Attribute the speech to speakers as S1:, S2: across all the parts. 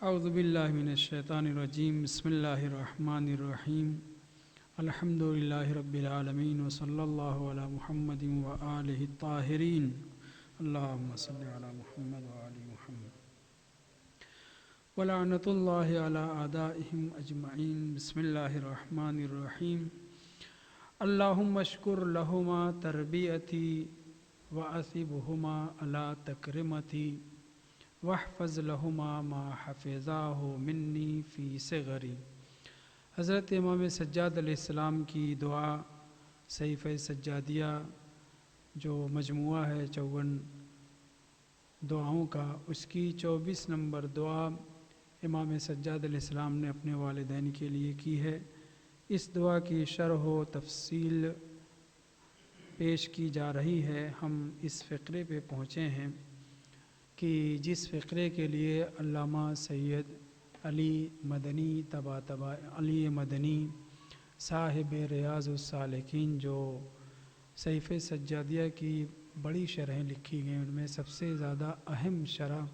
S1: اعوذ باللہ من الشیطان الرجیم بسم اللہ الرحمن الرحیم الحمد للہ رب العالمین وصلی اللہ علی محمد وآلہ الطاہرین اللہم صلی علی محمد وآل محمد ولعنۃ اللہ علی اعدائہم اجمعین بسم اللہ الرحمن الرحیم اللہم اشکر لہما تربیتی وأثبہما علی تکرمتی واحفظ لہما ما حفظاہ منی فی صغری۔ حضرت امام سجاد علیہ السلام کی دعا صحیفہ سجادیہ جو مجموعہ ہے 54 دعاؤں کا، اس کی 24 نمبر دعا امام سجاد علیہ السلام نے اپنے والدین کے لیے کی ہے۔ اس دعا کی شرح و تفصیل پیش کی جا رہی ہے۔ ہم اس فقرے پہ پہنچے ہیں کہ جس فقرے کے لیے علامہ سید علی مدنی علی مدنی صاحب ریاض السالکین جو صحیفہ سجادیہ کی بڑی شرحیں لکھی گئیں، ان میں سب سے زیادہ اہم شرح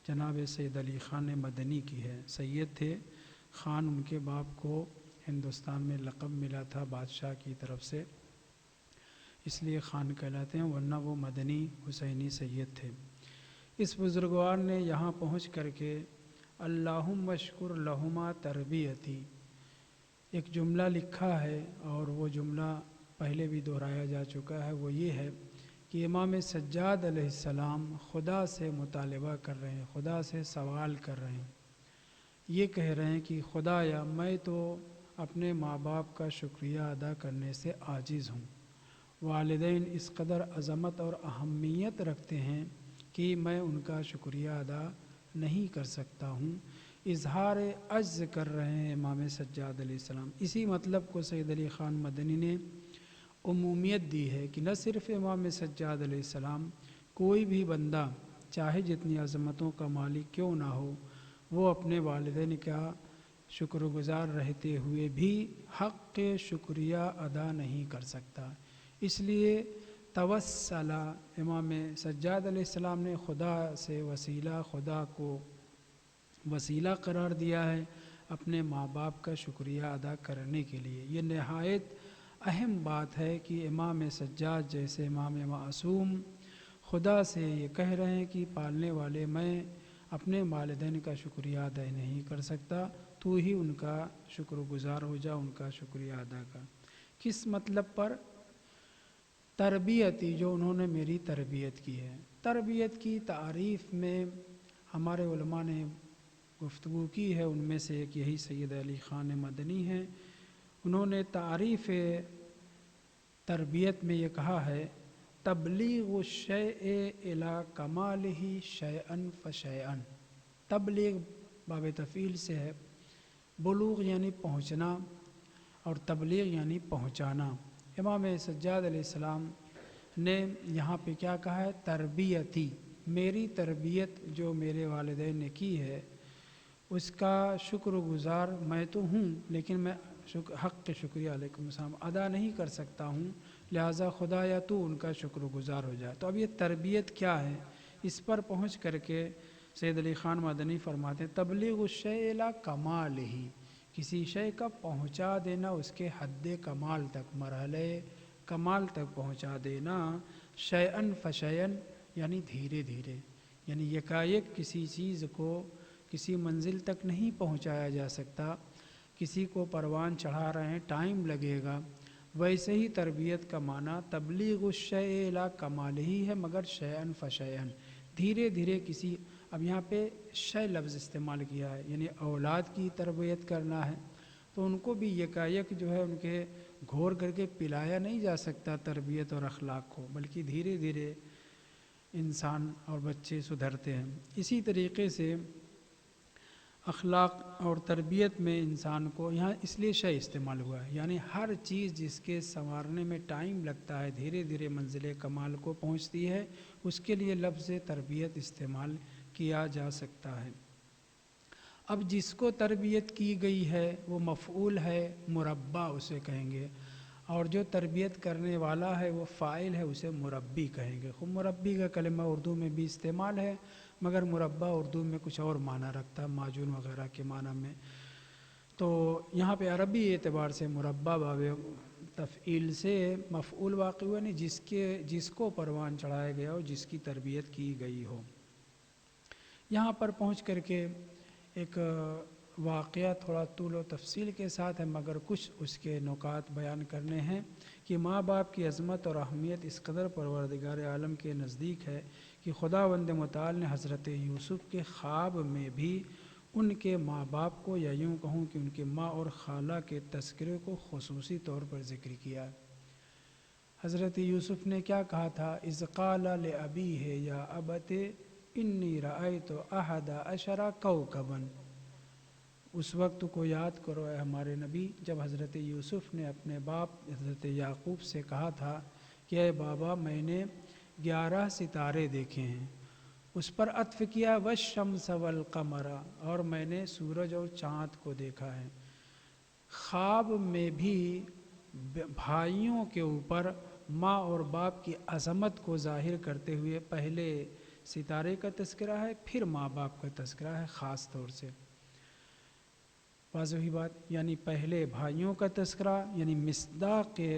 S1: جناب سید علی خان مدنی کی ہے۔ سید تھے، خان ان کے باپ کو ہندوستان میں لقب ملا تھا بادشاہ کی طرف سے، اس لیے خان کہلاتے ہیں، ورنہ وہ مدنی حسینی سید تھے۔ اس بزرگوار نے یہاں پہنچ کر کے اللہم اشکر لہما تربیتی ایک جملہ لکھا ہے، اور وہ جملہ پہلے بھی دہرایا جا چکا ہے۔ وہ یہ ہے کہ امام سجاد علیہ السلام خدا سے مطالبہ کر رہے ہیں، خدا سے سوال کر رہے ہیں، یہ کہہ رہے ہیں کہ خدایا میں تو اپنے ماں باپ کا شکریہ ادا کرنے سے عاجز ہوں۔ والدین اس قدر عظمت اور اہمیت رکھتے ہیں کہ میں ان کا شکریہ ادا نہیں کر سکتا ہوں۔ اظہار عجز کر رہے ہیں امام سجاد علیہ السلام۔ اسی مطلب کو سید علی خان مدنی نے عمومیت دی ہے کہ نہ صرف امام سجاد علیہ السلام، کوئی بھی بندہ چاہے جتنی عظمتوں کا مالک کیوں نہ ہو، وہ اپنے والدین کا شکر گزار رہتے ہوئے بھی حق شکریہ ادا نہیں کر سکتا۔ اس لیے توسل امام سجاد علیہ السلام نے خدا سے وسیلہ، خدا کو وسیلہ قرار دیا ہے اپنے ماں باپ کا شکریہ ادا کرنے کے لیے۔ یہ نہایت اہم بات ہے کہ امام سجاد جیسے امام معصوم خدا سے یہ کہہ رہے ہیں کہ پالنے والے میں اپنے والدین کا شکریہ ادا نہیں کر سکتا، تو ہی ان کا شکر گزار ہو جا، ان کا شکریہ ادا کر۔ کس مطلب پر؟ تربیتی، جو انہوں نے میری تربیت کی ہے۔ تربیت کی تعریف میں ہمارے علماء نے گفتگو کی ہے، ان میں سے ایک یہی سید علی خان مدنی ہیں۔ انہوں نے تعریف تربیت میں یہ کہا ہے، تبلیغ الشیء الی کمالہ شیئا فشیئا۔ تبلیغ باب تفعیل سے ہے، بلوغ یعنی پہنچنا اور تبلیغ یعنی پہنچانا۔ امام سجاد علیہ السلام نے یہاں پہ کیا کہا ہے؟ تربیتی، میری تربیت جو میرے والدین نے کی ہے اس کا شکر گزار میں تو ہوں، لیکن میں حق شکریہ علیکم السلام ادا نہیں کر سکتا ہوں، لہٰذا خدایا تو ان کا شکر گزار ہو جائے۔ تو اب یہ تربیت کیا ہے، اس پر پہنچ کر کے سید علی خان مدنی فرماتے ہیں، تبلیغ الشیء الی کمالہ، کسی شے کا پہنچا دینا اس کے حد کمال تک، مرحلے کمال تک پہنچا دینا، شیئن فشیئن یعنی دھیرے دھیرے، یعنی یکایک کسی چیز کو کسی منزل تک نہیں پہنچایا جا سکتا۔ کسی کو پروان چڑھا رہے ہیں، ٹائم لگے گا، ویسے ہی تربیت کا معنی تبلیغ الشیء الی کمالہ ہے، مگر شیئن فشیئن، دھیرے دھیرے کسی، اب یہاں پہ شے لفظ استعمال کیا ہے، یعنی اولاد کی تربیت کرنا ہے تو ان کو بھی یکایک جو ہے ان کے گھور کر کے پلایا نہیں جا سکتا تربیت اور اخلاق کو، بلکہ دھیرے دھیرے انسان اور بچے سدھرتے ہیں۔ اسی طریقے سے اخلاق اور تربیت میں انسان کو، یہاں اس لیے شے استعمال ہوا ہے، یعنی ہر چیز جس کے سنوارنے میں ٹائم لگتا ہے، دھیرے دھیرے منزل کمال کو پہنچتی ہے، اس کے لیے لفظ تربیت استعمال کیا جا سکتا ہے۔ اب جس کو تربیت کی گئی ہے وہ مفعول ہے، مربی اسے کہیں گے، اور جو تربیت کرنے والا ہے وہ فاعل ہے، اسے مربی کہیں گے۔ خود مربی کا کلمہ اردو میں بھی استعمال ہے، مگر مربع اردو میں کچھ اور معنی رکھتا ہے، معجون وغیرہ کے معنی میں۔ تو یہاں پہ عربی اعتبار سے مربع باب تفعیل سے مفعول واقع ہوا، نہیں جس کو پروان چڑھایا گیا ہو، جس کی تربیت کی گئی ہو۔ یہاں پر پہنچ کر کے ایک واقعہ تھوڑا طول و تفصیل کے ساتھ ہے، مگر کچھ اس کے نکات بیان کرنے ہیں کہ ماں باپ کی عظمت اور اہمیت اس قدر پروردگار عالم کے نزدیک ہے کہ خداوند متعال نے حضرت یوسف کے خواب میں بھی ان کے ماں باپ کو، یا یوں کہوں کہ ان کے ماں اور خالہ کے تذکرے کو خصوصی طور پر ذکر کیا۔ حضرت یوسف نے کیا کہا تھا؟ اذ قال لأبیہ یا ابت انی رأیت احد عشر کوکبا۔ اس وقت کو یاد کرو اے ہمارے نبی جب حضرت یوسف نے اپنے باپ حضرت یعقوب سے کہا تھا کہ اے بابا میں نے 11 ستارے دیکھے ہیں۔ اس پر عطف کیا والشمس والقمر، اور میں نے سورج اور چاند کو دیکھا ہے۔ خواب میں بھی بھائیوں کے اوپر ماں اور باپ کی عظمت کو ظاہر کرتے ہوئے پہلے ستارے کا تذکرہ ہے، پھر ماں باپ کا تذکرہ ہے خاص طور سے۔ واضح بات، یعنی پہلے بھائیوں کا تذکرہ، یعنی مصداق کے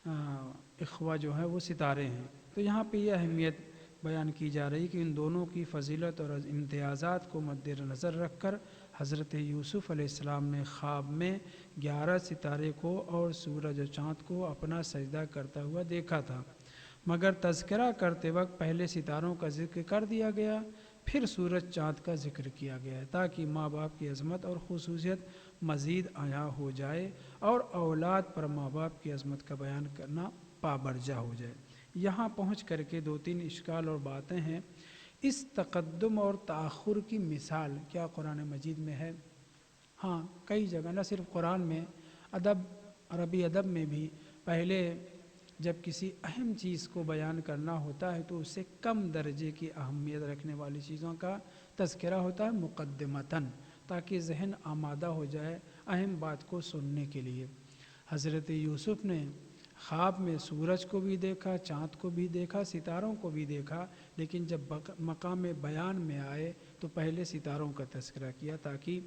S1: اخوہ جو ہے وہ ستارے ہیں۔ تو یہاں پہ یہ اہمیت بیان کی جا رہی کہ ان دونوں کی فضیلت اور امتیازات کو مد نظر رکھ کر حضرت یوسف علیہ السلام نے خواب میں 11 ستارے کو اور سورج و چاند کو اپنا سجدہ کرتا ہوا دیکھا تھا، مگر تذکرہ کرتے وقت پہلے ستاروں کا ذکر کر دیا گیا، پھر سورج چاند کا ذکر کیا گیا ہے تاکہ ماں باپ کی عظمت اور خصوصیت مزید عیاں ہو جائے اور اولاد پر ماں باپ کی عظمت کا بیان کرنا پابرجا ہو جائے۔ یہاں پہنچ کر کے 2-3 اشکال اور باتیں ہیں۔ اس تقدم اور تأخر کی مثال کیا قرآن مجید میں ہے؟ ہاں، کئی جگہ، نہ صرف قرآن میں، عربی ادب میں بھی پہلے جب کسی اہم چیز کو بیان کرنا ہوتا ہے تو اس سے کم درجے کی اہمیت رکھنے والی چیزوں کا تذکرہ ہوتا ہے مقدمتاً، تاکہ ذہن آمادہ ہو جائے اہم بات کو سننے کے لیے۔ حضرت یوسف نے خواب میں سورج کو بھی دیکھا، چاند کو بھی دیکھا، ستاروں کو بھی دیکھا، لیکن جب مقام بیان میں آئے تو پہلے ستاروں کا تذکرہ کیا تاکہ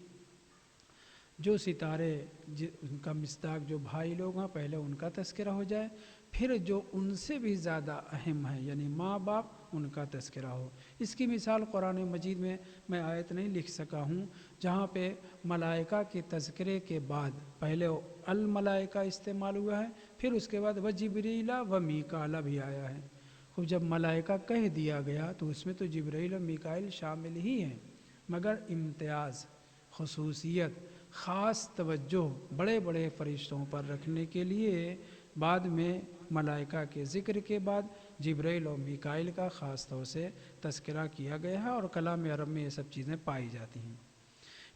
S1: جو ستارے ان کا مصداق جو بھائی لوگ ہیں پہلے ان کا تذکرہ ہو جائے، پھر جو ان سے بھی زیادہ اہم ہے یعنی ماں باپ ان کا تذکرہ ہو۔ اس کی مثال قرآن مجید میں آیت نہیں لکھ سکا ہوں جہاں پہ ملائکہ کے تذکرے کے بعد پہلے الملائکہ استعمال ہوا ہے، پھر اس کے بعد وجبریل و میکائیل بھی آیا ہے۔ خوب جب ملائکہ کہہ دیا گیا تو اس میں تو جبرائیل و میکائیل شامل ہی ہیں، مگر امتیاز، خصوصیت، خاص توجہ بڑے بڑے فرشتوں پر رکھنے کے لیے بعد میں ملائکہ کے ذکر کے بعد جبرائیل اور میکائیل کا خاص طور سے تذکرہ کیا گیا ہے، اور کلام عرب میں یہ سب چیزیں پائی جاتی ہیں۔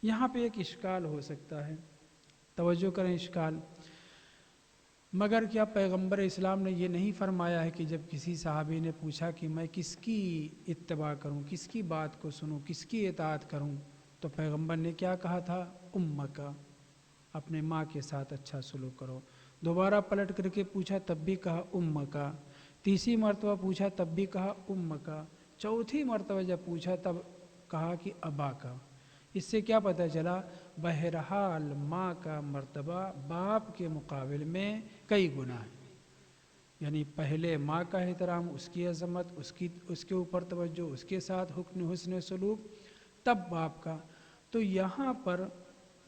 S1: یہاں پہ ایک اشکال ہو سکتا ہے، توجہ کریں اشکال، مگر کیا پیغمبر اسلام نے یہ نہیں فرمایا ہے کہ جب کسی صحابی نے پوچھا کہ میں کس کی اتباع کروں، کس کی بات کو سنوں، کس کی اطاعت کروں، تو پیغمبر نے کیا کہا تھا؟ امک، اپنے ماں کے ساتھ اچھا سلوک کرو۔ دوبارہ پلٹ کر کے پوچھا تب بھی کہا امک، تیسری مرتبہ پوچھا تب بھی کہا امک، چوتھی مرتبہ جب پوچھا تب کہا کہ ابا کا۔ اس سے کیا پتہ چلا؟ بہرحال ماں کا مرتبہ باپ کے مقابل میں کئی گنا ہے، یعنی پہلے ماں کا احترام، اس کی عظمت، اس کے اوپر توجہ، اس کے ساتھ حسن سلوک، تب باپ کا۔ تو یہاں پر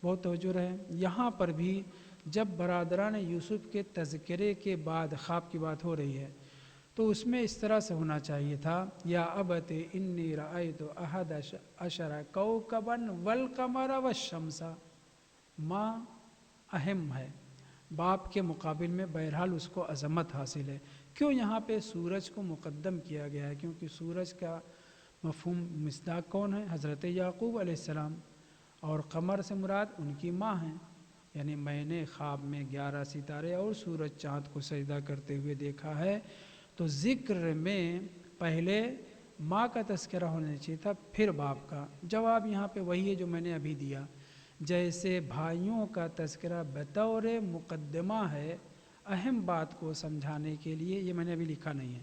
S1: بہت توجہ رہے، یہاں پر بھی جب برادران یوسف کے تذکرے کے بعد خواب کی بات ہو رہی ہے تو اس میں اس طرح سے ہونا چاہیے تھا، یا ابت انی رأیت احد عشر کوکبا والقمر والشمس۔ ماں اہم ہے، باپ کے مقابل میں بہرحال اس کو عظمت حاصل ہے۔ کیوں یہاں پہ سورج کو مقدم کیا گیا ہے؟ کیونکہ سورج کا مفہوم مصداق کون ہے؟ حضرت یعقوب علیہ السلام، اور قمر سے مراد ان کی ماں ہیں، یعنی میں نے خواب میں 11 ستارے اور سورج چاند کو سجدہ کرتے ہوئے دیکھا ہے، تو ذکر میں پہلے ماں کا تذکرہ ہونا چاہیے تھا پھر باپ کا۔ جواب یہاں پہ وہی ہے جو میں نے ابھی دیا، جیسے بھائیوں کا تذکرہ بطور مقدمہ ہے اہم بات کو سمجھانے کے لیے، یہ میں نے ابھی لکھا نہیں ہے،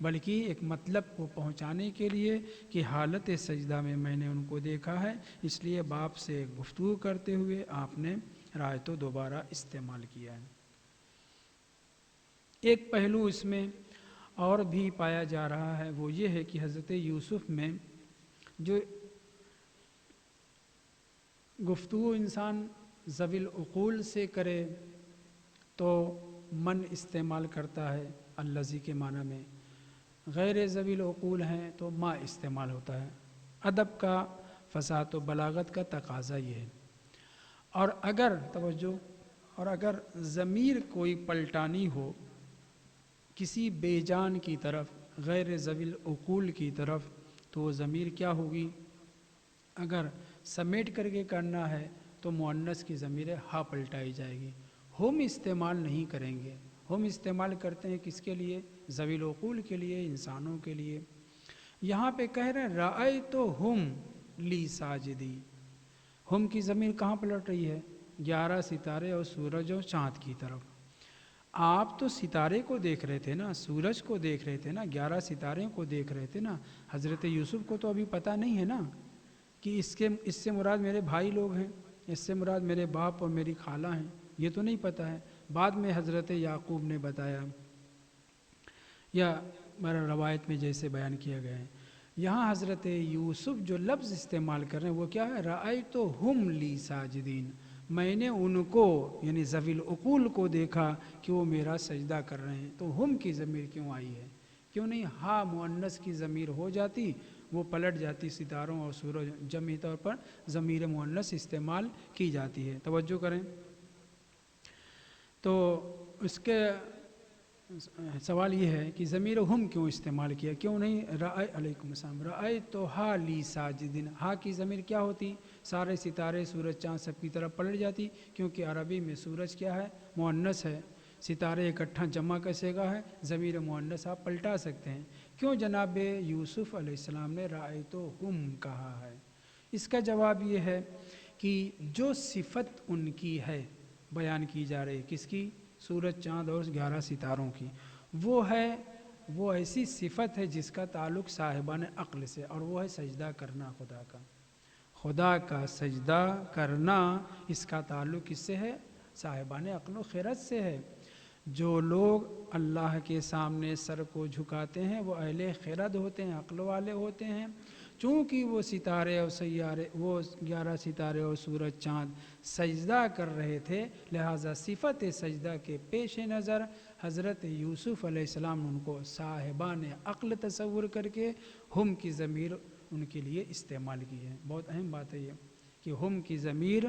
S1: بلکہ ایک مطلب کو پہنچانے کے لیے کہ حالت سجدہ میں میں نے ان کو دیکھا ہے، اس لیے باپ سے گفتگو کرتے ہوئے آپ نے رأیت دوبارہ استعمال کیا ہے۔ ایک پہلو اس میں اور بھی پایا جا رہا ہے، وہ یہ ہے کہ حضرت یوسف میں جو گفتگو انسان ذوی العقول سے کرے تو من استعمال کرتا ہے الذی کے معنی میں، غیر ذوی العقول ہیں تو ما استعمال ہوتا ہے۔ ادب کا، فصاحت و بلاغت کا تقاضا یہ ہے۔ اور اگر توجہ، اور اگر ضمیر کوئی پلٹانی ہو کسی بے جان کی طرف، غیر ذوی العقول کی طرف، تو وہ ضمیر کیا ہوگی؟ اگر سمیٹ کر کے کرنا ہے تو مؤنث کی ضمیر ہا پلٹائی جائے گی، ہم استعمال نہیں کریں گے۔ ہم استعمال کرتے ہیں کس کے لیے؟ ذوی العقول کے لیے، انسانوں کے لیے۔ یہاں پہ کہہ رہے ہیں رأیت ہم لی ساجدی، ہم کی ضمیر کہاں پلٹ رہی ہے؟ 11 ستارے اور سورج اور چاند کی طرف۔ آپ تو ستارے کو دیکھ رہے تھے نا، سورج کو دیکھ رہے تھے نا، 11 ستارے کو دیکھ رہے تھے نا۔ حضرت یوسف کو تو ابھی پتہ نہیں ہے نا کہ اس سے مراد میرے بھائی لوگ ہیں، اس سے مراد میرے باپ اور میری خالہ ہیں، یہ تو نہیں پتہ ہے۔ بعد میں حضرت یعقوب نے بتایا، یا روایت میں جیسے بیان کیا گیا ہے۔ یہاں حضرت یوسف جو لفظ استعمال کر رہے ہیں وہ کیا ہے؟ رأیتہم لی ساجدین، میں نے ان کو یعنی ذوی العقول کو دیکھا کہ وہ میرا سجدہ کر رہے ہیں۔ تو ہم کی ضمیر کیوں آئی ہے؟ کیوں نہیں ہا مؤنث کی ضمیر ہو جاتی، وہ پلٹ جاتی، ستاروں اور سورج جمعی طور پر ضمیر مؤنث استعمال کی جاتی ہے۔ توجہ کریں۔ تو اس کے سوال یہ ہے کہ ضمیر ہم کیوں استعمال کیا، کیوں نہیں علیکم السلام رأیتھا لی ساجدین؟ ہا کی ضمیر کیا ہوتی؟ سارے ستارے، سورج، چاند سب کی طرف پلٹ جاتی، کیونکہ عربی میں سورج کیا ہے؟ مؤنث ہے، ستارے اکٹھا جمع کیسے گا ہے؟ ضمیر مؤنث آپ پلٹا سکتے ہیں۔ کیوں جناب یوسف علیہ السلام نے رأیتہم کہا ہے؟ اس کا جواب یہ ہے کہ جو صفت ان کی ہے بیان کی جا رہی، کس کی؟ سورج، چاند اور 11 ستاروں کی، وہ ایسی صفت ہے جس کا تعلق صاحبان عقل سے، اور وہ ہے سجدہ کرنا خدا کا۔ خدا کا سجدہ کرنا، اس کا تعلق کس سے ہے؟ صاحبان عقل و خرد سے ہے۔ جو لوگ اللہ کے سامنے سر کو جھکاتے ہیں وہ اہل خرد ہوتے ہیں، عقل والے ہوتے ہیں۔ چونکہ وہ ستارے اور سیارے، وہ 11 ستارے اور سورج چاند سجدہ کر رہے تھے، لہٰذا صفت سجدہ کے پیش نظر حضرت یوسف علیہ السلام نے ان کو صاحبان عقل تصور کر کے ہم کی ضمیر ان کے لیے استعمال کی ہے۔ بہت اہم بات ہے یہ کہ ہم کی ضمیر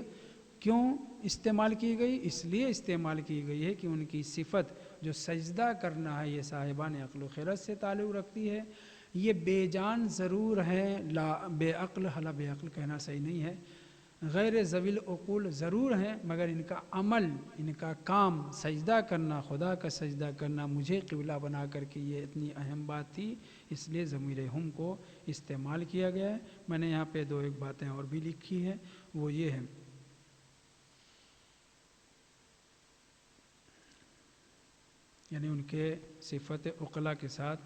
S1: کیوں استعمال کی گئی؟ اس لیے استعمال کی گئی ہے کہ ان کی صفت جو سجدہ کرنا ہے یہ صاحبان عقل و خرد سے تعلق رکھتی ہے۔ یہ بے جان ضرور ہے، لا بے عقل، حالا بے عقل کہنا صحیح نہیں ہے، غیر ذوی العقول ضرور ہیں، مگر ان کا عمل، ان کا کام سجدہ کرنا، خدا کا سجدہ کرنا، مجھے قبلہ بنا کر کے، یہ اتنی اہم بات تھی، اس لیے ضمیر ہم کو استعمال کیا گیا ہے۔ میں نے یہاں پہ ایک باتیں اور بھی لکھی ہیں، وہ یہ ہے یعنی ان کے صفت عقلا کے ساتھ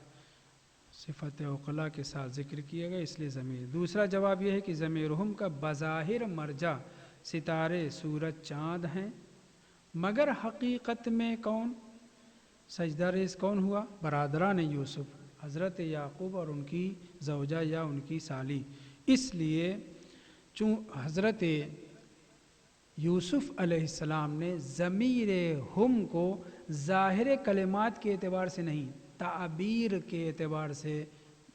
S1: ذکر کیا گیا، اس لیے ضمیر۔ دوسرا جواب یہ ہے کہ ضمیر ہم کا بظاہر مرجع ستارے، سورج، چاند ہیں، مگر حقیقت میں کون سجدہ ریز کون ہوا؟ برادران یوسف، حضرت یعقوب اور ان کی زوجہ یا ان کی سالی۔ اس لیے چون حضرت یوسف علیہ السلام نے ضمیر ہم کو ظاہر کلمات کے اعتبار سے نہیں، تعبیر کے اعتبار سے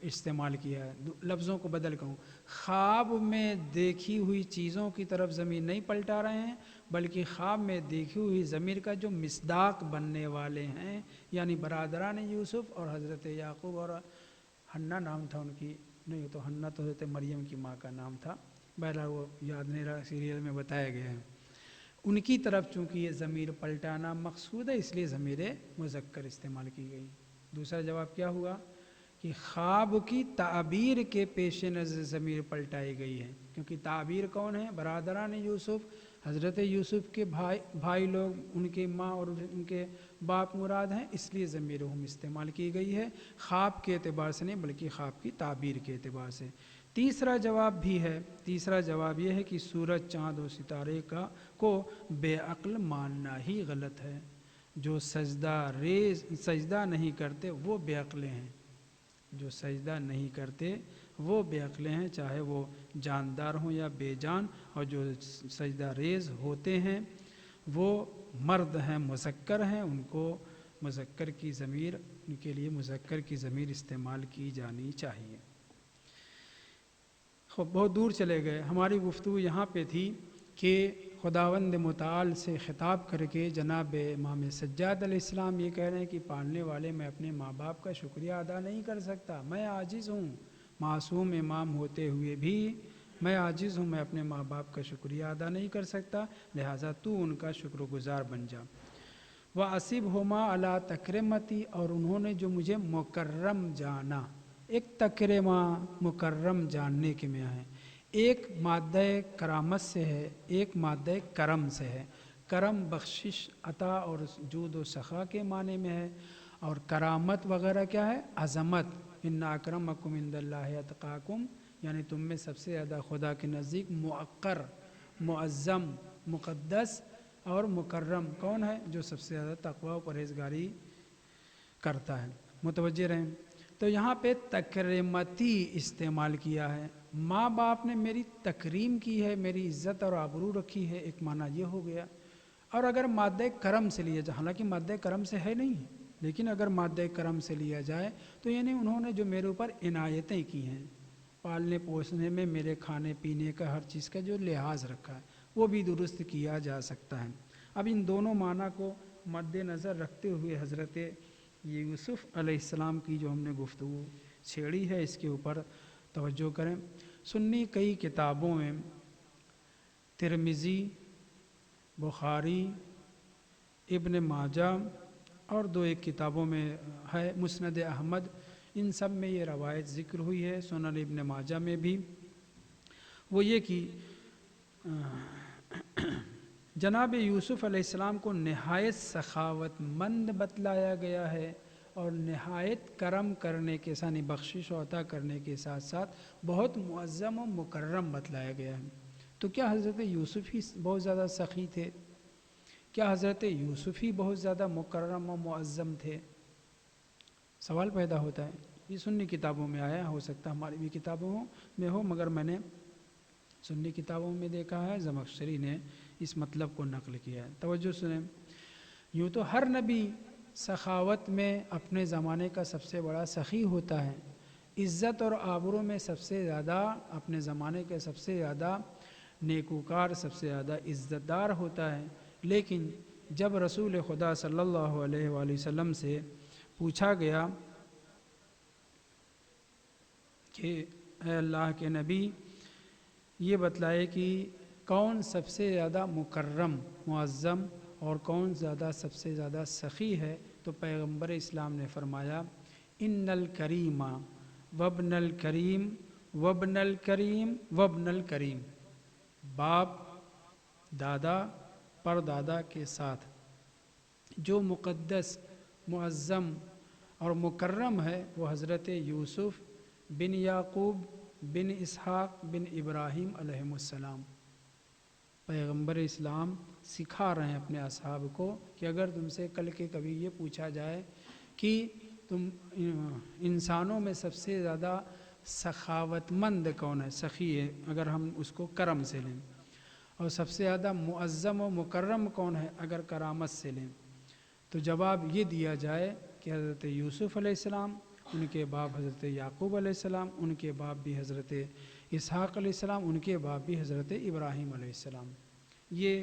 S1: استعمال کیا ہے۔ لفظوں کو بدل کہوں، خواب میں دیکھی ہوئی چیزوں کی طرف ضمیر نہیں پلٹا رہے ہیں، بلکہ خواب میں دیکھی ہوئی ضمیر کا جو مصداق بننے والے ہیں، یعنی برادران یوسف اور حضرت یعقوب، اور حنہ نام تھا ان کی، نہیں تو حنہ تو حضرت مریم کی ماں کا نام تھا، بہرحال وہ یاد نہیں رہا، سیریل میں بتایا گیا ہے۔ ان کی طرف چونکہ یہ ضمیر پلٹانا مقصود ہے، اس لیے ضمیر مذکر استعمال کی گئی۔ دوسرا جواب کیا ہوا کہ خواب کی تعبیر کے پیش نظر ضمیر پلٹائی گئی ہے، کیونکہ تعبیر کون ہے؟ برادران یوسف، حضرت یوسف کے بھائی لوگ، ان کے ماں اور ان کے باپ مراد ہیں، اس لیے ضمیرہم استعمال کی گئی ہے، خواب کے اعتبار سے نہیں بلکہ خواب کی تعبیر کے اعتبار سے۔ تیسرا جواب بھی ہے، تیسرا جواب یہ ہے کہ سورج، چاند و ستارے کو بے عقل ماننا ہی غلط ہے۔ جو سجدہ نہیں کرتے وہ بے عقلیں ہیں، جو سجدہ نہیں کرتے وہ بے عقلیں ہیں، چاہے وہ جاندار ہوں یا بے جان، اور جو سجدہ ریز ہوتے ہیں وہ مرد ہیں، مذکر ہیں، ان کو مذکر کی ضمیر، ان کے لیے مذکر کی ضمیر استعمال کی جانی چاہیے۔ بہت دور چلے گئے، ہماری گفتگو یہاں پہ تھی کہ خداوند متعال سے خطاب کر کے جناب امام سجاد علیہ السلام یہ کہہ رہے ہیں کہ پالنے والے میں اپنے ماں باپ کا شکریہ ادا نہیں کر سکتا، میں عاجز ہوں، معصوم امام ہوتے ہوئے بھی میں عاجز ہوں، میں اپنے ماں باپ کا شکریہ ادا نہیں کر سکتا، لہٰذا تو ان کا شکر گزار بن جا۔ وَأَصِبْهُمَا عَلَىٰ تَكْرِمَتِي، اور انہوں نے جو مجھے مکرم جانا، ایک تکرمہ مکرم جاننے کے میں ہے، ایک مادہ کرامت سے ہے، ایک مادہ کرم سے ہے۔ کرم بخشش، عطا اور جود و سخا کے معنی میں ہے، اور کرامت وغیرہ کیا ہے؟ عظمت۔ ان اکرمکم عند اللہ اتقاکم، یعنی تم میں سب سے زیادہ خدا کے نزدیک موقر، معظم، مقدس اور مکرم کون ہے؟ جو سب سے زیادہ تقوی و پرہیزگاری کرتا ہے۔ متوجہ رہیں۔ تو یہاں پہ تکرمتی استعمال کیا ہے، ماں باپ نے میری تکریم کی ہے، میری عزت اور آبرو رکھی ہے، ایک معنی یہ ہو گیا۔ اور اگر مادہ کرم سے لیا جائے، حالانکہ مادہ کرم سے ہے نہیں، لیکن اگر مادہ کرم سے لیا جائے تو یعنی انہوں نے جو میرے اوپر عنایتیں کی ہیں، پالنے پوسنے میں میرے کھانے پینے کا ہر چیز کا جو لحاظ رکھا ہے وہ بھی درست کیا جا سکتا ہے۔ اب ان دونوں معنی کو مد نظر رکھتے ہوئے حضرت یوسف علیہ السلام کی جو ہم نے گفتگو چھیڑی ہے اس کے اوپر توجہ کریں۔ سنی کئی کتابوں میں ترمذی، بخاری، ابن ماجہ اور دو ایک کتابوں میں ہے مسند احمد، ان سب میں یہ روایت ذکر ہوئی ہے، سنن ابن ماجہ میں بھی، وہ یہ کہ جناب یوسف علیہ السلام کو نہایت سخاوت مند بتلایا گیا ہے، اور نہایت کرم کرنے کے ساتھ، بخشش و عطا کرنے کے ساتھ ساتھ بہت معظم و مکرم بتلایا گیا ہے۔ تو کیا حضرت یوسف ہی بہت زیادہ سخی تھے؟ کیا حضرت یوسف ہی بہت زیادہ مکرم و معظم تھے؟ سوال پیدا ہوتا ہے۔ یہ سنی کتابوں میں آیا، ہو سکتا ہماری بھی کتابوں میں ہو، مگر میں نے سنی کتابوں میں دیکھا ہے، زمخشری نے اس مطلب کو نقل کیا ہے۔ توجہ سنیں۔ یوں تو ہر نبی سخاوت میں اپنے زمانے کا سب سے بڑا سخی ہوتا ہے، عزت اور آبرو میں سب سے زیادہ اپنے زمانے کے سب سے زیادہ نیکوکار، سب سے زیادہ عزت دار ہوتا ہے، لیکن جب رسول خدا صلی اللہ علیہ وآلہ وسلم سے پوچھا گیا کہ اے اللہ کے نبی یہ بتلائے کہ کون سب سے زیادہ مکرم، معظم اور کون سب سے زیادہ سخی ہے، تو پیغمبر اسلام نے فرمایا ان الکریم وابن الکریم وابن الکریم وابن الکریم، باپ، دادا، پردادا کے ساتھ جو مقدس، معظم اور مکرم ہے وہ حضرت یوسف بن یعقوب بن اسحاق بن ابراہیم علیہ السلام۔ پیغمبر اسلام سکھا رہے ہیں اپنے اصحاب کو کہ اگر تم سے کل کے کبھی یہ پوچھا جائے کہ تم انسانوں میں سب سے زیادہ سخاوت مند کون ہے، سخی ہے اگر ہم اس کو کرم سے لیں، اور سب سے زیادہ معظم و مکرم کون ہے اگر کرامت سے لیں، تو جواب یہ دیا جائے کہ حضرت یوسف علیہ السلام، ان کے باپ حضرت یعقوب علیہ السلام، ان کے باپ بھی حضرت اسحاق علیہ السلام، ان کے باپ بھی حضرت ابراہیم علیہ السلام۔ یہ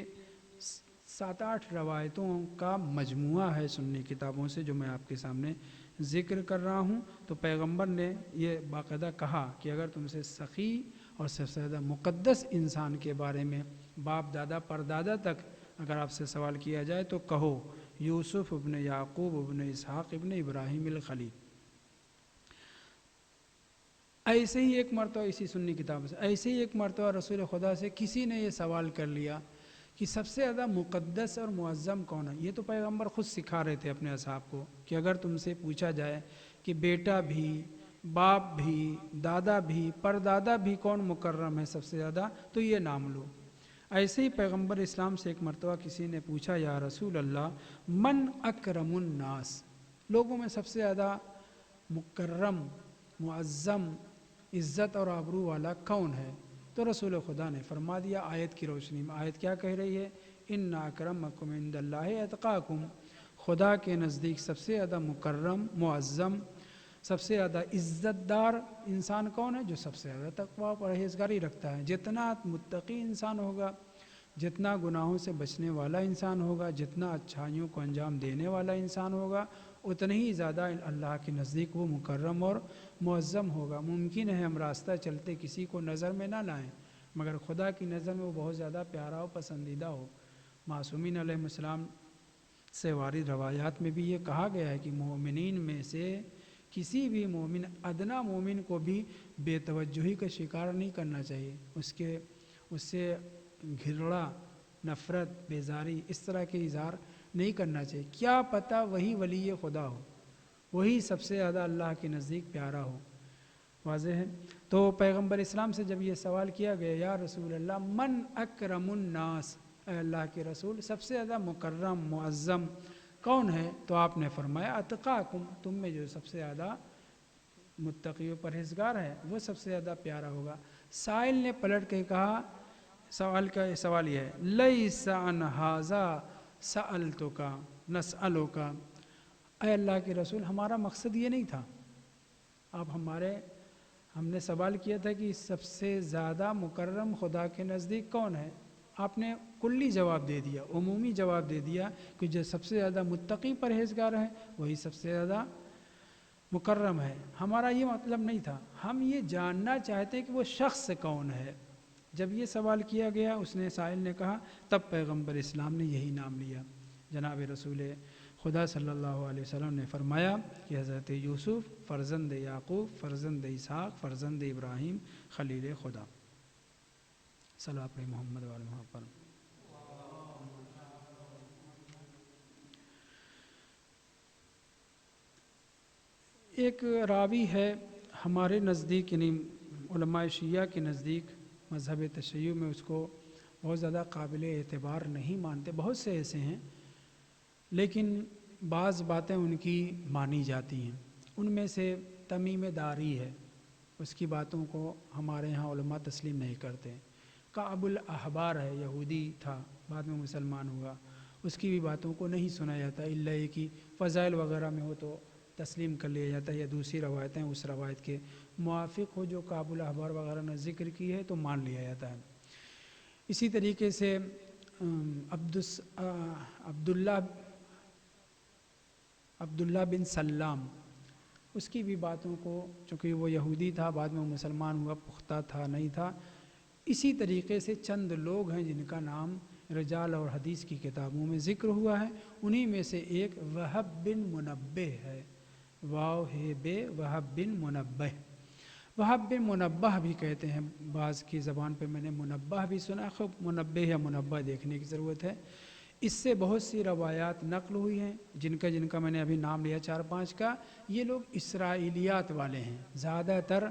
S1: 7-8 روایتوں کا مجموعہ ہے سنی کتابوں سے جو میں آپ کے سامنے ذکر کر رہا ہوں۔ تو پیغمبر نے یہ باقاعدہ کہا کہ اگر تم سے سخی اور سب سے زیادہ مقدس انسان کے بارے میں باپ دادا پردادا تک اگر آپ سے سوال کیا جائے تو کہو یوسف ابن یعقوب ابن اسحاق ابن ابراہیم الخلیل۔ ایسے ہی ایک مرتبہ اسی سنی کتاب سے ایسے ہی ایک مرتبہ رسول خدا سے کسی نے یہ سوال کر لیا کہ سب سے زیادہ مقدس اور معظم کون ہے. یہ تو پیغمبر خود سکھا رہے تھے اپنے اصحاب کو کہ اگر تم سے پوچھا جائے کہ بیٹا بھی، باپ بھی، دادا بھی، پردادا بھی کون مکرم ہے سب سے زیادہ، تو یہ نام لو. ایسے ہی پیغمبر اسلام سے ایک مرتبہ کسی نے پوچھا یا رسول اللہ من اکرم الناس، لوگوں میں سب سے زیادہ مکرم، معظم، عزت اور آبرو والا کون ہے؟ تو رسول خدا نے فرما دیا آیت کی روشنی میں. آیت کیا کہہ رہی ہے؟ ان اکرمکم عند اللہ اتقاکم، خدا کے نزدیک سب سے زیادہ مکرم، معظم، سب سے زیادہ عزت دار انسان کون ہے؟ جو سب سے زیادہ تقوی و پرہیزگاری رکھتا ہے. جتنا متقی انسان ہوگا، جتنا گناہوں سے بچنے والا انسان ہوگا، جتنا اچھائیوں کو انجام دینے والا انسان ہوگا، اتنا ہی زیادہ اللہ کے نزدیک وہ مکرم اور معظم ہوگا. ممکن ہے ہم راستہ چلتے کسی کو نظر میں نہ لائیں، مگر خدا کی نظر میں وہ بہت زیادہ پیارا و پسندیدہ ہو. معصومین علیہ السلام سے وارد روایات میں بھی یہ کہا گیا ہے کہ مومنین میں سے کسی بھی مومن، ادنا مومن کو بھی بے توجہی کا شکار نہیں کرنا چاہیے. اس سے گھرڑا، نفرت، بیزاری اس طرح کے اظہار نہیں کرنا چاہیے. کیا پتہ وہی ولی خدا ہو، وہی سب سے زیادہ اللہ کے نزدیک پیارا ہو. واضح ہے؟ تو پیغمبر اسلام سے جب یہ سوال کیا گیا یا رسول اللہ من اکرم الناس، اے اللہ کے رسول سب سے زیادہ مکرم، معظم کون ہے؟ تو آپ نے فرمایا اتقاکم، تم میں جو سب سے زیادہ متقی و پرہیزگار ہے وہ سب سے زیادہ پیارا ہوگا. سائل نے پلٹ کے کہا، سوال یہ ہے لیس عن ھذا سألتک نسألک، اے اللہ کے رسول ہمارا مقصد یہ نہیں تھا. ہم نے سوال کیا تھا کہ سب سے زیادہ مکرم خدا کے نزدیک کون ہے. آپ نے کلی جواب دے دیا، عمومی جواب دے دیا کہ جو سب سے زیادہ متقی پرہیزگار ہے وہی سب سے زیادہ مکرم ہے. ہمارا یہ مطلب نہیں تھا، ہم یہ جاننا چاہتے کہ وہ شخص کون ہے. جب یہ سوال کیا گیا اس نے، سائل نے کہا، تب پیغمبر اسلام نے یہی نام لیا. جناب رسول خدا صلی اللہ علیہ وسلم نے فرمایا کہ حضرت یوسف فرزند یعقوب، فرزند اسحاق، فرزند ابراہیم، خلیل خدا. صلی پر محمد و آل محمد پر. ایک راوی ہے ہمارے نزدیک، یعنی علماء شیعہ کے نزدیک، مذہب تشیع میں اس کو بہت زیادہ قابل اعتبار نہیں مانتے. بہت سے ایسے ہیں لیکن بعض باتیں ان کی مانی جاتی ہیں. ان میں سے تمیم داری ہے، اس کی باتوں کو ہمارے ہاں علماء تسلیم نہیں کرتے. کعب الاحبار ہے، یہودی تھا، بعد میں مسلمان ہوا، اس کی بھی باتوں کو نہیں سنا جاتا، الا یہ کہ فضائل وغیرہ میں ہو تو تسلیم کر لیا جاتا ہے، یا دوسری روایتیں اس روایت کے موافق ہو جو کعب الاحبار وغیرہ نے ذکر کی ہے تو مان لیا جاتا ہے. اسی طریقے سے عبداللہ بن سلام، اس کی بھی باتوں کو، چونکہ وہ یہودی تھا بعد میں مسلمان ہوا، پختہ تھا نہیں تھا. اسی طریقے سے چند لوگ ہیں جن کا نام رجال اور حدیث کی کتابوں میں ذکر ہوا ہے. انہی میں سے ایک وہب بن منبہ ہے، واو ہے بے، وہب بن منبہ. وہب بن منبہ بھی کہتے ہیں، بعض کی زبان پہ میں نے منبہ بھی سنا. خب منبہ یا منبہ دیکھنے کی ضرورت ہے. اس سے بہت سی روایات نقل ہوئی ہیں جن کا میں نے ابھی نام لیا 4-5 کا. یہ لوگ اسرائیلیات والے ہیں، زیادہ تر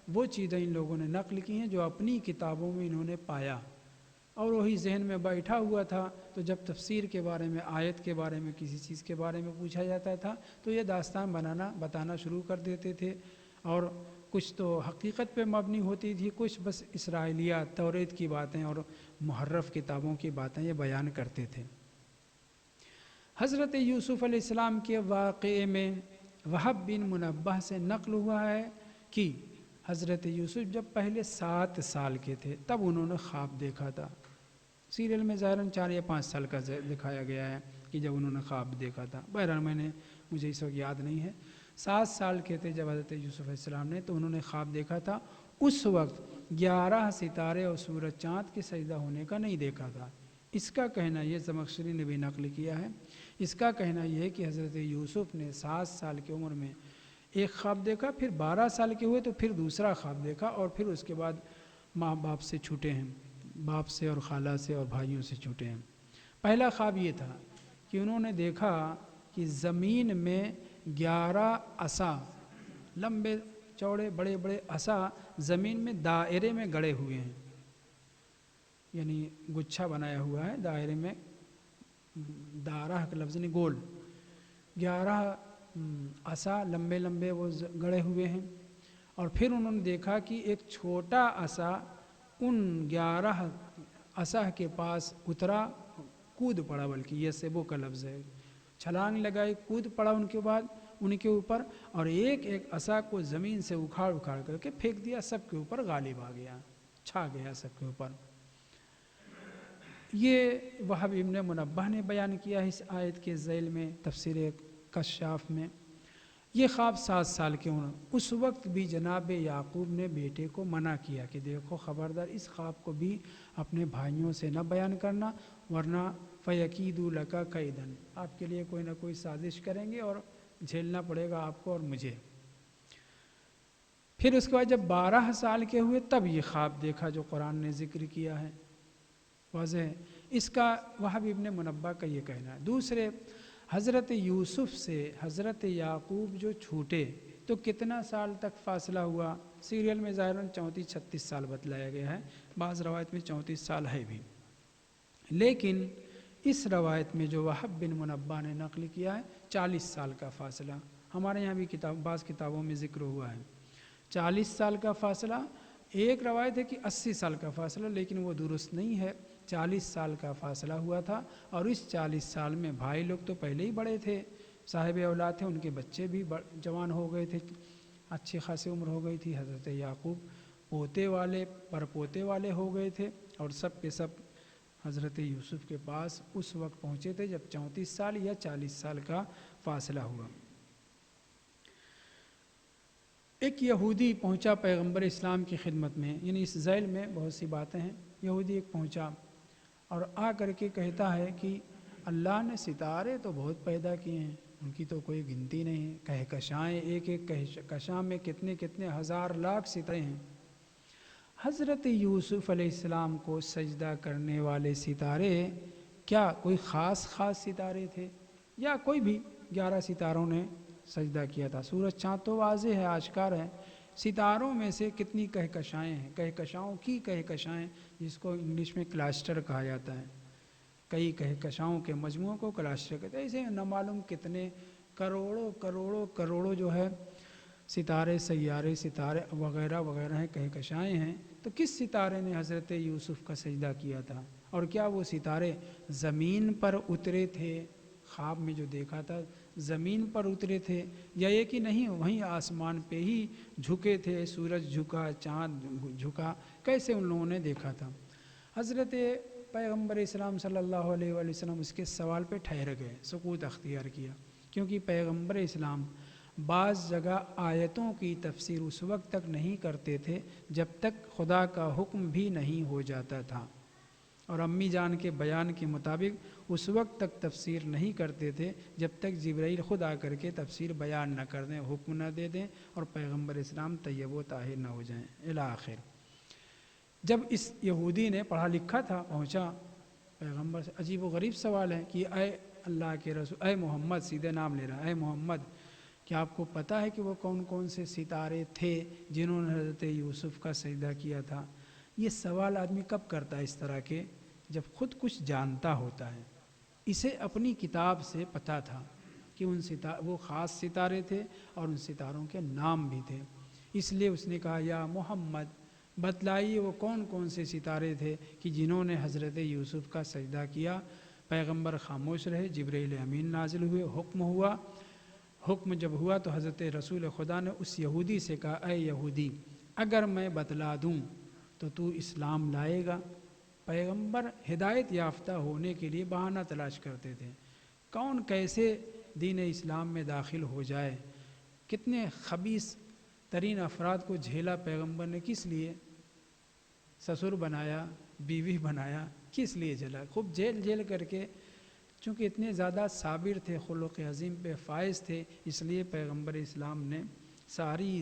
S1: وہ چیزیں ان لوگوں نے نقل کی ہیں جو اپنی کتابوں میں انہوں نے پایا اور وہی ذہن میں بیٹھا ہوا تھا. تو جب تفسیر کے بارے میں، آیت کے بارے میں، کسی چیز کے بارے میں پوچھا جاتا تھا تو یہ داستان بتانا شروع کر دیتے تھے. اور کچھ تو حقیقت پہ مبنی ہوتی تھی، کچھ بس اسرائیلیات، توریت کی باتیں اور محرف کتابوں کی باتیں یہ بیان کرتے تھے. حضرت یوسف علیہ السلام کے واقعے میں وہب بن منبہ سے نقل ہوا ہے کہ حضرت یوسف جب پہلے 7 سال کے تھے تب انہوں نے خواب دیکھا تھا. سیریل میں ظاہراً 4 یا 5 سال کا دکھایا گیا ہے کہ جب انہوں نے خواب دیکھا تھا. بہرحال مجھے اس وقت یاد نہیں ہے. 7 سال کے تھے جب حضرت یوسف علیہ السلام نے، تو انہوں نے خواب دیکھا تھا. اس وقت 11 ستارے اور سورج چاند کے سجدہ ہونے کا نہیں دیکھا تھا. اس کا کہنا یہ زمخشری نے بھی نقل کیا ہے. اس کا کہنا یہ ہے کہ حضرت یوسف نے 7 سال کی عمر میں ایک خواب دیکھا، پھر 12 سال کے ہوئے تو پھر دوسرا خواب دیکھا، اور پھر اس کے بعد ماں باپ سے چھوٹے ہیں. باپ سے اور خالہ سے اور بھائیوں سے چھوٹے ہیں۔ پہلا خواب یہ تھا کہ انہوں نے دیکھا کہ زمین میں 11 عصا، لمبے چوڑے بڑے بڑے عصا زمین میں دائرے میں گڑے ہوئے ہیں، یعنی گچھا بنایا ہوا ہے دائرے میں، دارہ کا لفظ نہیں، گول 11 عصا لمبے لمبے وہ گڑے ہوئے ہیں۔ اور پھر انہوں نے دیکھا کہ ایک چھوٹا عصا ان 11 عصا کے پاس اترا، کود پڑا، بلکہ یہ سبو کا لفظ ہے، چھلانگ لگائی، کود پڑا ان کے اوپر، اور ایک ایک عصا کو زمین سے اکھاڑ کر کے پھینک دیا، سب کے اوپر غالب آ گیا، چھا گیا سب کے اوپر۔ یہ وہب ابن منبہ نے بیان کیا ہے اس آیت کے ذیل میں تفسیر کشاف میں۔ یہ خواب 7 سال کے عمر، اس وقت بھی جناب یعقوب نے بیٹے کو منع کیا کہ دیکھو خبردار اس خواب کو بھی اپنے بھائیوں سے نہ بیان کرنا، ورنہ فَيَكِيدُوا لَكَ كَيْدًا، آپ کے لیے کوئی نہ کوئی سازش کریں گے اور جھیلنا پڑے گا آپ کو اور مجھے۔ پھر اس کے بعد جب 12 سال کے ہوئے تب یہ خواب دیکھا جو قرآن نے ذکر کیا ہے، واضح ہے۔ اس کا وہب ابن منبہ کا یہ کہنا ہے۔ دوسرے، حضرت یوسف سے حضرت یعقوب جو چھوٹے تو کتنا سال تک فاصلہ ہوا؟ سیریل میں ظاہراً 34-36 سال بتلایا گیا ہے، بعض روایت میں 34 سال ہے بھی، لیکن اس روایت میں جو وہب بن منبہ نے نقل کیا ہے 40 سال کا فاصلہ، ہمارے یہاں بھی بعض کتابوں میں ذکر ہوا ہے 40 سال کا فاصلہ۔ ایک روایت ہے کہ 80 سال کا فاصلہ، لیکن وہ درست نہیں ہے، 40 سال کا فاصلہ ہوا تھا، اور اس 40 سال میں بھائی لوگ تو پہلے ہی بڑے تھے، صاحب اولاد تھے، ان کے بچے بھی جوان ہو گئے تھے، اچھی خاصی عمر ہو گئی تھی، حضرت یعقوب پوتے والے پر پوتے والے ہو گئے تھے، اور سب کے سب حضرت یوسف کے پاس اس وقت پہنچے تھے جب 34 سال یا 40 سال کا فاصلہ ہوا۔ ایک یہودی پہنچا پیغمبر اسلام کی خدمت میں، یعنی اس ذیل میں بہت سی باتیں ہیں۔ یہودی ایک پہنچا اور آ کر کے کہتا ہے کہ اللہ نے ستارے تو بہت پیدا کیے ہیں، ان کی تو کوئی گنتی نہیں ہے، کہکشائیں، ایک ایک کہکشاں میں کتنے کتنے ہزار لاکھ ستارے ہیں۔ حضرت یوسف علیہ السلام کو سجدہ کرنے والے ستارے کیا کوئی خاص ستارے تھے، یا کوئی بھی 11 ستاروں نے سجدہ کیا تھا؟ سورج چاند تو واضح ہے، آشکار ہے، ستاروں میں سے کتنی کہکشائیں ہیں، کہکشاؤں کی کہکشائیں، جس کو انگلش میں کلسٹر کہا جاتا ہے، کئی کہکشاؤں کے مجموعوں کو کلسٹر کہتے ہیں۔ ایسے نہ معلوم کتنے کروڑوں جو ہے ستارے، سیارے، ستارے وغیرہ وغیرہ ہیں، کہکشائیں ہیں، تو کس ستارے نے حضرت یوسف کا سجدہ کیا تھا؟ اور کیا وہ ستارے زمین پر اترے تھے؟ خواب میں جو دیکھا تھا زمین پر اترے تھے، یا یہ کہ نہیں وہیں آسمان پہ ہی جھکے تھے، سورج جھکا، چاند جھکا، کیسے ان لوگوں نے دیکھا تھا؟ حضرت پیغمبر اسلام صلی اللہ علیہ وآلہ وسلم اس کے سوال پہ ٹھہر گئے، سکوت اختیار کیا، کیونکہ پیغمبر اسلام بعض جگہ آیتوں کی تفسیر اس وقت تک نہیں کرتے تھے جب تک خدا کا حکم بھی نہیں ہو جاتا تھا، اور امی جان کے بیان کے مطابق اس وقت تک تفسیر نہیں کرتے تھے جب تک جبرائیل خود آ کر کے تفسیر بیان نہ کر دیں، حکم نہ دے دیں، اور پیغمبر اسلام طیب و طاہر نہ ہو جائیں الی آخر۔ جب اس یہودی نے پڑھا لکھا تھا، پہنچا پیغمبر سے، عجیب و غریب سوال ہے کہ اے اللہ کے رسول، اے محمد، سیدھے نام لے رہا ہے، اے محمد، کیا آپ کو پتہ ہے کہ وہ کون کون سے ستارے تھے جنہوں نے حضرت یوسف کا سجدہ کیا تھا؟ یہ سوال آدمی کب کرتا ہے اس طرح کے؟ جب خود کچھ جانتا ہوتا ہے۔ اسے اپنی کتاب سے پتہ تھا کہ وہ خاص ستارے تھے اور ان ستاروں کے نام بھی تھے، اس لیے اس نے کہا یا محمد بتلائیے وہ کون کون سے ستارے تھے کہ جنہوں نے حضرت یوسف کا سجدہ کیا۔ پیغمبر خاموش رہے، جبرائیل امین نازل ہوئے، حکم جب ہوا تو حضرت رسول خدا نے اس یہودی سے کہا اے یہودی، اگر میں بتلا دوں تو تو اسلام لائے گا؟ پیغمبر ہدایت یافتہ ہونے کے لیے بہانہ تلاش کرتے تھے، کون کیسے دین اسلام میں داخل ہو جائے، کتنے خبیث ترین افراد کو جھیلا پیغمبر نے، کس لیے سسر بنایا، بیوی بنایا، کس لیے جھیلا؟ خوب جھیل کر کے، چونکہ اتنے زیادہ صابر تھے، خلق عظیم پہ فائز تھے، اس لیے پیغمبر اسلام نے ساری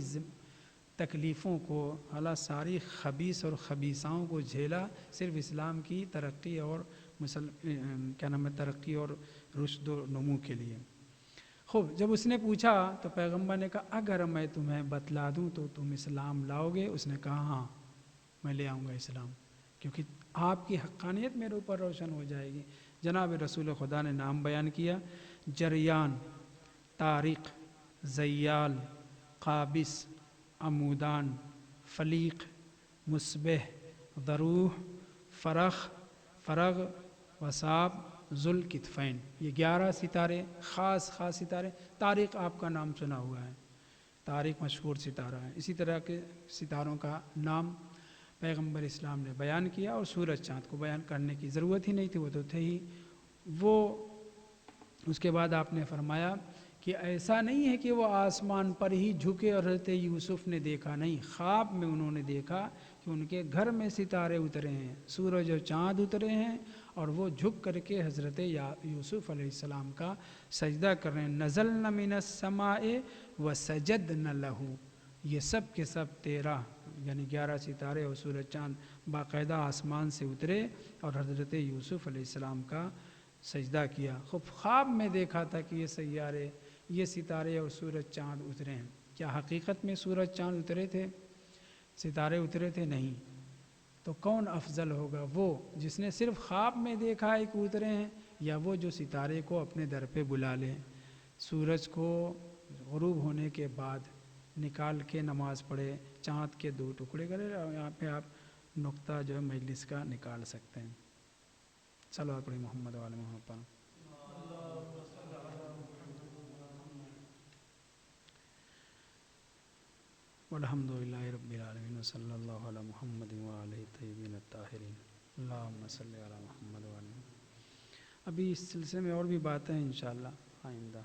S1: تکلیفوں کو، اللہ ساری خبیث اور خبیثاؤں کو جھیلا صرف اسلام کی ترقی اور ترقی اور رشد و نمو کے لیے۔ خوب، جب اس نے پوچھا تو پیغمبر نے کہا اگر میں تمہیں بتلا دوں تو تم اسلام لاؤ گے؟ اس نے کہا ہاں میں لے آؤں گا اسلام، کیونکہ آپ کی حقانیت میرے اوپر روشن ہو جائے گی۔ جناب رسول خدا نے نام بیان کیا، جریان، طارق، زیال، قابس، عمودان، فلیق، مصبح، ضروح، فرغ، وصاب، ذوالکتفین، یہ 11 ستارے، خاص ستارے۔ طارق آپ کا نام سنا ہوا ہے، طارق مشہور ستارہ ہے۔ اسی طرح کے ستاروں کا نام پیغمبر اسلام نے بیان کیا، اور سورج چاند کو بیان کرنے کی ضرورت ہی نہیں تھی، وہ تو تھے ہی وہ۔ اس کے بعد آپ نے فرمایا کہ ایسا نہیں ہے کہ وہ آسمان پر ہی جھکے اور حضرت یوسف نے دیکھا، نہیں، خواب میں انہوں نے دیکھا کہ ان کے گھر میں ستارے اترے ہیں، سورج اور چاند اترے ہیں، اور وہ جھک کر کے حضرت یوسف علیہ السلام کا سجدہ کر رہے ہیں۔ نزلنا من السماء وسجدنا لہ، یہ سب کے سب 13 یعنی 11 ستارے اور سورج چاند باقاعدہ آسمان سے اترے اور حضرت یوسف علیہ السلام کا سجدہ کیا۔ خواب میں دیکھا تھا کہ یہ سیارے، یہ ستارے اور سورج چاند اترے ہیں۔ کیا حقیقت میں سورج چاند اترے تھے، ستارے اترے تھے؟ نہیں۔ تو کون افضل ہوگا، وہ جس نے صرف خواب میں دیکھا ہے کہ اترے ہیں، یا وہ جو ستارے کو اپنے در پہ بلا لے؟ سورج کو غروب ہونے کے بعد نکال کے نماز پڑھے، چاند کے 2 ٹکڑے کرے، اور یہاں پہ آپ نقطہ جو ہے مجلس کا نکال سکتے ہیں۔ صلوات پڑھی محمد وعلی محمد پر۔ والحمد للہ رب العالمین، وصلی اللہ علی محمد وآلہ الطیبین الطاہرین، اللہم صلی علی محمد وآلہ۔ ابھی اس سلسلے میں اور بھی باتیں ہیں انشاءاللہ آئندہ۔